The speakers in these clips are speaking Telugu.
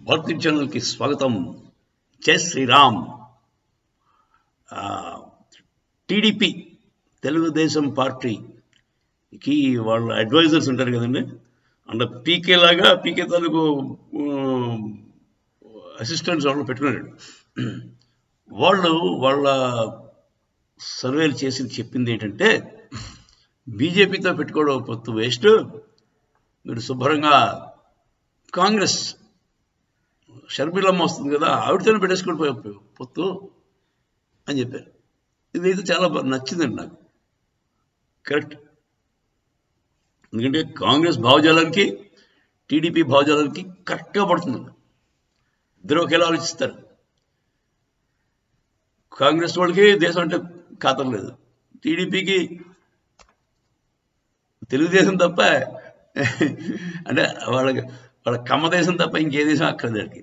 భారతీయ ఛానల్కి స్వాగతం. జై శ్రీరామ్. టీడీపీ తెలుగుదేశం పార్టీకి వాళ్ళ అడ్వైజర్స్ ఉంటారు కదండి, అంటే పీకే లాగా పీకే తాలూకు అసిస్టెంట్స్ వాళ్ళు పెట్టుకున్నాడు. వాళ్ళు వాళ్ళ సర్వేలు చేసి చెప్పింది ఏంటంటే, బీజేపీతో పెట్టుకోవడం పొత్తు వేస్ట్, మీరు శుభ్రంగా కాంగ్రెస్ షర్మిలమ్మ వస్తుంది కదా, ఆవిడతోనే పెట్టేసుకొని పొత్తు అని చెప్పారు. ఇదైతే చాలా నచ్చిందండి నాకు. కరెక్ట్. ఎందుకంటే కాంగ్రెస్ భావజాలానికి టీడీపీ భావజాలానికి కరెక్ట్గా పడుతుందండి. ఇద్దరు ఒకేలా ఆలోచిస్తారు. కాంగ్రెస్ వాళ్ళకి దేశం అంటే ఖాతం లేదు, టీడీపీకి తెలుగుదేశం తప్ప అంటే వాళ్ళ కమ్మ దేశం తప్ప ఇంకే దేశం అక్కర్లేదు వాళ్ళకి.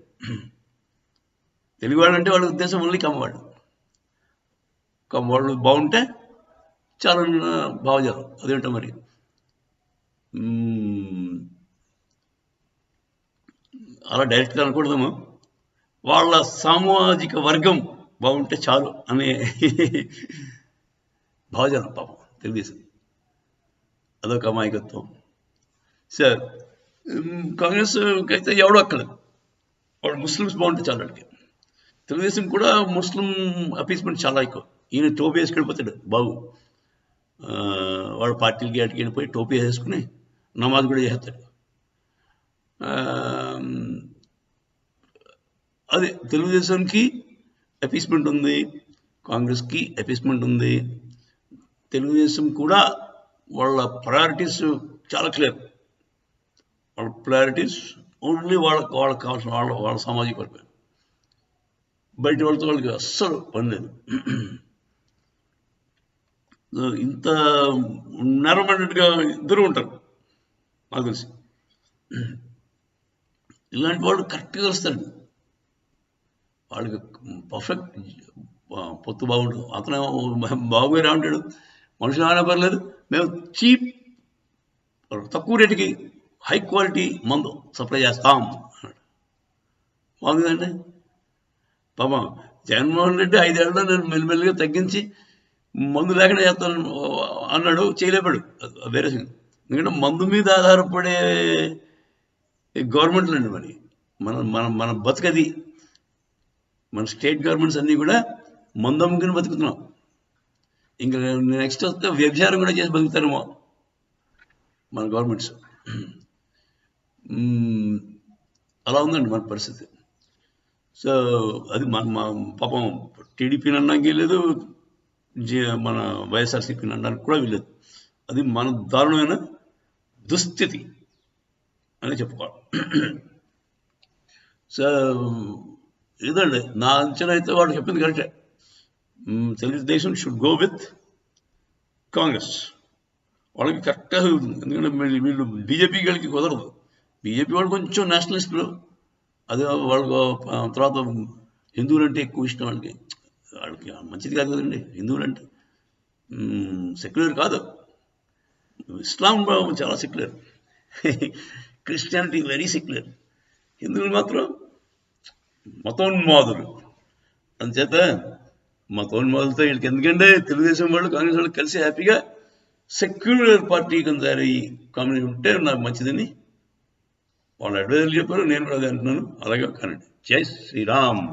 తెలుగు వాళ్ళు అంటే వాళ్ళ ఉద్దేశం ఓన్లీ కమ్మవాళ్ళు. కమ్మవాళ్ళు బాగుంటే చాలా భావజాలం అదేంటో మరి. అలా డైరెక్ట్గా అనకూడదేమో, వాళ్ళ సామాజిక వర్గం బాగుంటే చాలు అనే భావజాలం పాపం తెలుగుదేశం. అదొక అమాయకత్వం. సార్ కాంగ్రెస్ అయితే ఎవడో అక్కలేదు, వాడు ముస్లిమ్స్ బాగుంటే చాలు వాడికి. తెలుగుదేశం కూడా ముస్లిం అపీస్మెంట్ చాలా ఎక్కువ. ఈయన టోపీ వేసుకెళ్ళిపోతాడు బాబు, వాడు పార్టీలకి అటుకి వెళ్ళిపోయి టోపీ వేసుకుని నమాజ్ కూడా చేస్తాడు. అదే తెలుగుదేశానికి అపీస్మెంట్ ఉంది, కాంగ్రెస్కి అపీస్మెంట్ ఉంది. తెలుగుదేశం కూడా వాళ్ళ ప్రయారిటీస్ చాలా క్లియర్. వాళ్ళ ప్రయారిటీస్ ఓన్లీ వాళ్ళకి కావాల్సిన వాళ్ళ సామాజిక వర్గం. బయట వాళ్ళతో వాళ్ళకి అస్సలు పని లేదు. ఇంత నేరమైనట్టుగా ఇద్దరు ఉంటారు నాకు తెలిసి. ఇలాంటి వాళ్ళు కరెక్ట్గా వస్తారండి, వాళ్ళకి పర్ఫెక్ట్ పొత్తు బాగుంటుంది. అతను బాబు ఏమంటాడు, మనుషులు ఏమైనా పర్లేదు, మేము చీప్ తక్కువ రేటుకి హై క్వాలిటీ మందు సప్లై చేస్తాం అన్నాడు. బాగుందండి. పాపం జగన్మోహన్ రెడ్డి 5 ఏళ్ళలో నేను మెల్లిమెల్లిగా తగ్గించి మందు లేకుండా చేస్తాను అన్నాడు, చేయలేపాడు, వేరే సంగతి. ఎందుకంటే మందు మీద ఆధారపడే గవర్నమెంట్లు అండి మరి. మన బతుకది. మన స్టేట్ గవర్నమెంట్స్ అన్నీ కూడా మందు అమ్ముకుని బతుకుతున్నాం. ఇంకా నెక్స్ట్ వస్తే వ్యభిచారం కూడా చేసి బతుకుతారేమో మన గవర్నమెంట్స్. అలా ఉందండి మన పరిస్థితి. సో అది మన పాపం టీడీపీని అనడానికి లేదు, మన వైఎస్ఆర్సీపీని అనడానికి కూడా వీలేదు. అది మన దారుణమైన దుస్థితి అని చెప్పుకోవాలి. సో ఇదండి నా అంచనా. అయితే వాడు చెప్పింది కరెక్టే, Telugu Desam should go with Congress. వాళ్ళకి కరెక్ట్గా ఉంటుంది. ఎందుకంటే వీళ్ళు బీజేపీ వాళ్ళకి కుదరదు. బీజేపీ వాళ్ళు కొంచెం నేషనలిస్టులు, అదే వాళ్ళకు తర్వాత హిందువులు అంటే ఎక్కువ ఇష్టం వాళ్ళకి. వాళ్ళకి మంచిది కాదు కదండి హిందువులు అంటే. సెక్యులర్ కాదు, ఇస్లాం చాలా సెక్యులర్, క్రిస్టియానిటీ వెరీ సెక్యులర్. హిందువులు మాత్రం మతోన్మాదులు. అందుచేత మతోన్మాదులతో వీళ్ళకి ఎందుకంటే తెలుగుదేశం వాళ్ళు కాంగ్రెస్ వాళ్ళు కలిసి హ్యాపీగా సెక్యులర్ పార్టీ కింద తయారయ్యి కాంబినేషన్ ఉంటే నాకు మంచిదని వాళ్ళు అడ్వైజర్లు చెప్పారు. నేను కూడా అదే అంటున్నాను. అలాగే కానండి. జై శ్రీరామ్.